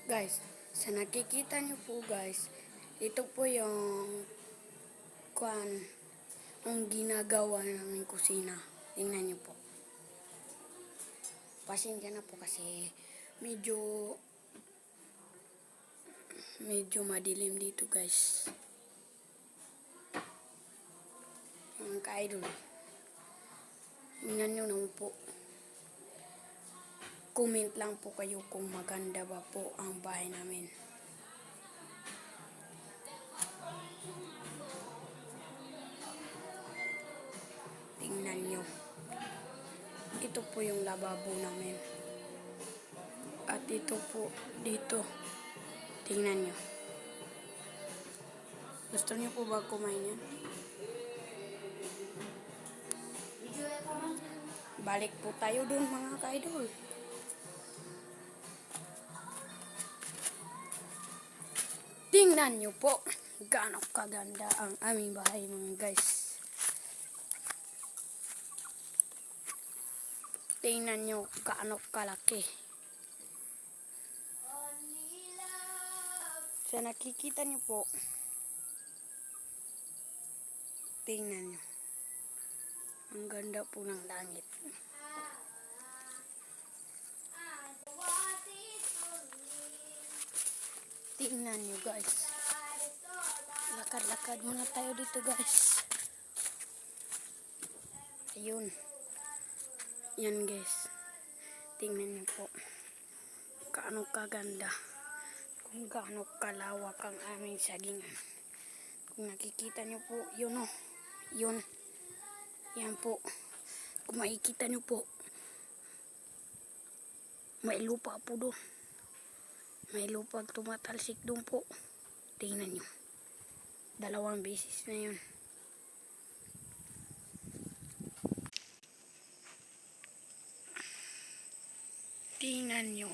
Guys, sa nakikita nyo po guys, ito po yung ang ginagawa namin kusina. Tingnan nyo po. Pasensya na po kasi medyo madilim dito guys. Mga ka-idol. Tingnan nyo naman po. Comment lang po kayo kung maganda ba po ang bahay namin. Tingnan nyo. Ito po yung lababo namin. At ito po dito. Tingnan nyo. Gusto nyo po ba kumain yan? Balik po tayo dun mga ka-idol. Tingnan nyo po. Gaano kaganda ang aming bahay mga guys. Tingnan nyo gaano kalaki. Sa nakikita nyo po. Tingnan nyo. Ang ganda po ng langit. Tingnan nyo guys. Lakad-lakad muna tayo dito guys. Ayun. Yan guys. Tingnan nyo po. Gaano kaganda. Kung gaano kalawak ang aming sagingan. Kung nakikita nyo po, yun o. Yun. Yan po. Kung makikita nyo po. May lupa po doon. May lupang tumatalsik doon po. Tingnan nyo. 2 beses na yun. Tingnan nyo.